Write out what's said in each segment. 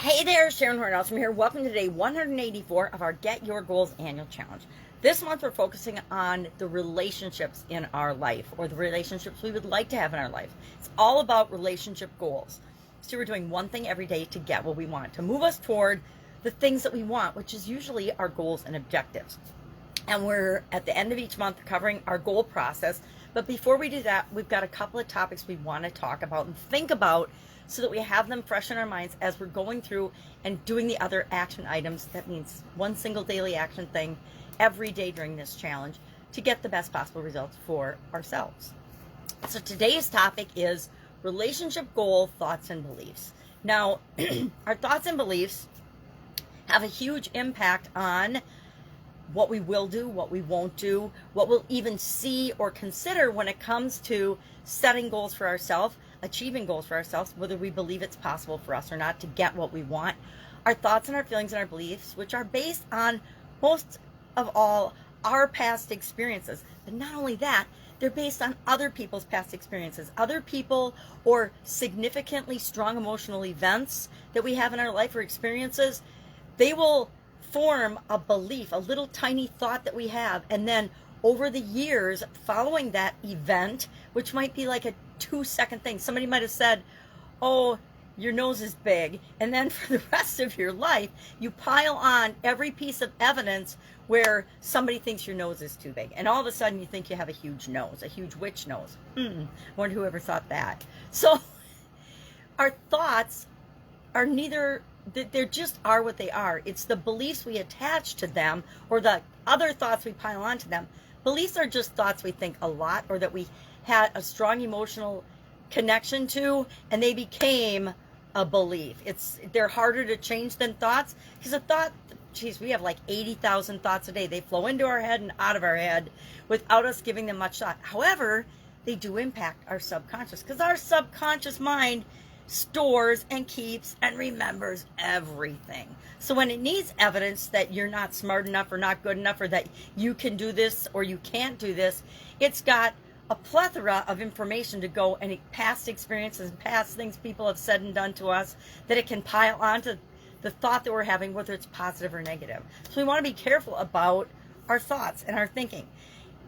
Hey there, Sharon Horne-Ellstrom here. Welcome to day 184 of our Get Your Goals annual challenge. This month we're focusing on the relationships in our life, or the relationships we would like to have in our life. It's all about relationship goals. So we're doing one thing every day to get what we want, to move us toward the things that we want, which is usually our goals and objectives. And we're at the end of each month covering our goal process. But before we do that, we've got a couple of topics we want to talk about and think about so that we have them fresh in our minds as we're going through and doing the other action items. That means one single daily action thing every day during this challenge to get the best possible results for ourselves. So today's topic is relationship goal, thoughts, and beliefs. Now, our thoughts and beliefs have a huge impact on what we will do, what we won't do, what we'll even see or consider when it comes to setting goals for ourselves, achieving goals for ourselves, whether we believe it's possible for us or not to get what we want. Our thoughts and our feelings and our beliefs, which are based on most of all our past experiences. But not only that, they're based on other people's past experiences, other people or significantly strong emotional events that we have in our life or experiences. They will form a belief, a little tiny thought that we have, and then over the years following that event, which might be like a 2-second thing, somebody might have said, oh, your nose is big, and then for the rest of your life you pile on every piece of evidence where somebody thinks your nose is too big, and all of a sudden you think you have a huge nose, a huge witch nose. Wonder who ever thought that. So our thoughts are neither, they just are what they are. It's the beliefs we attach to them or the other thoughts we pile onto them. Beliefs are just thoughts we think a lot or that we had a strong emotional connection to, and they became a belief. They're harder to change than thoughts, because a thought, geez, we have like 80,000 thoughts a day. They flow into our head and out of our head without us giving them much thought. However, they do impact our subconscious, because our subconscious mind stores and keeps and remembers everything. So when it needs evidence that you're not smart enough or not good enough or that you can do this or you can't do this, it's got a plethora of information to go and past experiences and past things people have said and done to us that it can pile onto the thought that we're having, whether it's positive or negative. So we want to be careful about our thoughts and our thinking.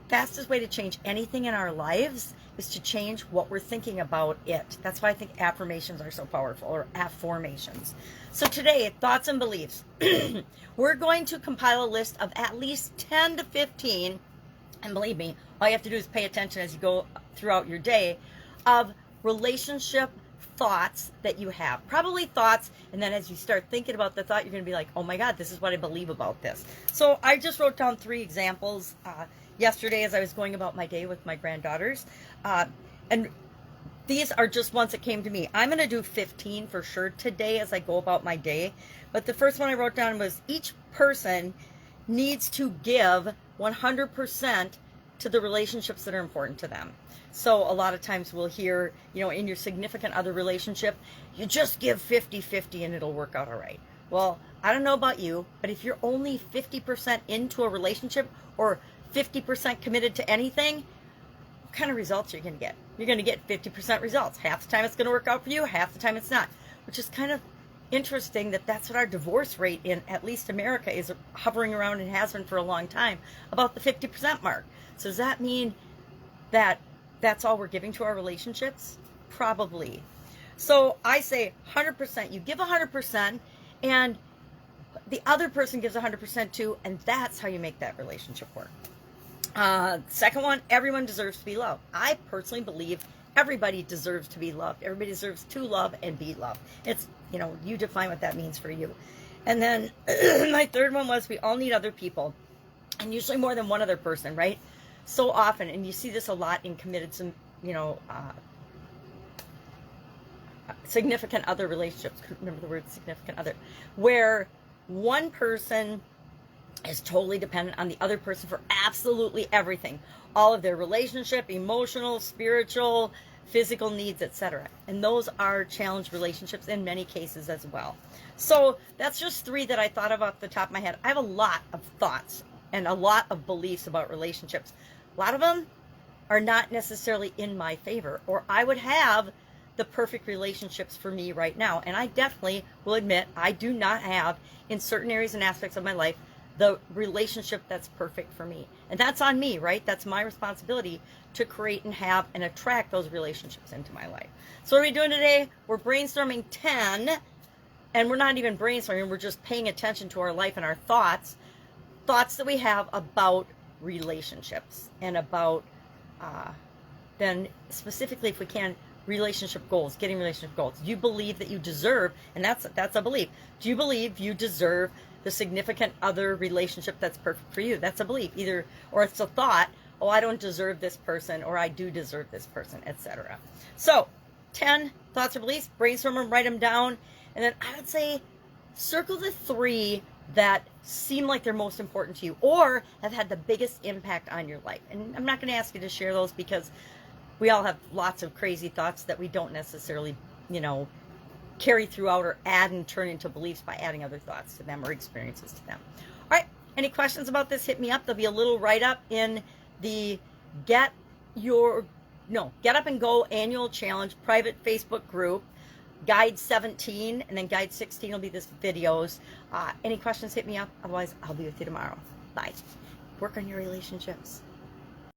Fastest way to change anything in our lives is to change what we're thinking about it. That's why I think affirmations are so powerful, or afformations. So today, thoughts and beliefs. We're going to compile a list of at least 10 to 15, and believe me, all you have to do is pay attention as you go throughout your day, of relationship thoughts that you have. Probably thoughts, and then as you start thinking about the thought, you're going to be like, oh my God, this is what I believe about this. So I just wrote down 3 examples yesterday as I was going about my day with my granddaughters. And these are just ones that came to me. I'm going to do 15 for sure today as I go about my day. But the first one I wrote down was each person needs to give 100% to the relationships that are important to them. So a lot of times we'll hear, in your significant other relationship, you just give 50-50 and it'll work out all right. Well, I don't know about you, but if you're only 50% into a relationship or 50% committed to anything, what kind of results are you going to get? You're going to get 50% results. Half the time it's going to work out for you, half the time it's not, which is kind of interesting that that's what our divorce rate in at least America is hovering around, and has been for a long time, about the 50% mark. So does that mean that that's all we're giving to our relationships? Probably. So I say 100%. You give 100%, and the other person gives 100% too, and that's how you make that relationship work. Second one, everyone deserves to be loved. I personally believe everybody deserves to be loved. Everybody deserves to love and be loved. It's, you define what that means for you. And then my third one was we all need other people, and usually more than one other person, right? So often, and you see this a lot in committed, significant other relationships. Remember the word significant other, where one person is totally dependent on the other person for absolutely everything, all of their relationship, emotional, spiritual, physical needs, etc. And those are challenged relationships in many cases as well. So that's just 3 that I thought of off the top of my head. I have a lot of thoughts and a lot of beliefs about relationships. A lot of them are not necessarily in my favor, or I would have the perfect relationships for me right now. And I definitely will admit I do not have, in certain areas and aspects of my life, the relationship that's perfect for me. And that's on me, right? That's my responsibility to create and have and attract those relationships into my life. So what are we doing today? We're brainstorming 10, and we're not even brainstorming, we're just paying attention to our life and our thoughts that we have about relationships, and about then specifically, if we can, relationship goals, getting relationship goals. Do you believe that you deserve, and that's a belief. Do you believe you deserve the significant other relationship that's perfect for you? That's a belief, either, or it's a thought, oh, I don't deserve this person, or I do deserve this person, etc. So 10 thoughts or beliefs, brainstorm them, write them down, and then I would say circle the 3 that seem like they're most important to you or have had the biggest impact on your life. And I'm not going to ask you to share those, because we all have lots of crazy thoughts that we don't necessarily, carry throughout or add and turn into beliefs by adding other thoughts to them or experiences to them. All right, any questions about this, hit me up. There'll be a little write-up in the Get Up and Go Annual Challenge private Facebook group. Guide 17 and then guide 16 will be this videos. Any questions, hit me up. Otherwise, I'll be with you tomorrow. Bye. Work on your relationships.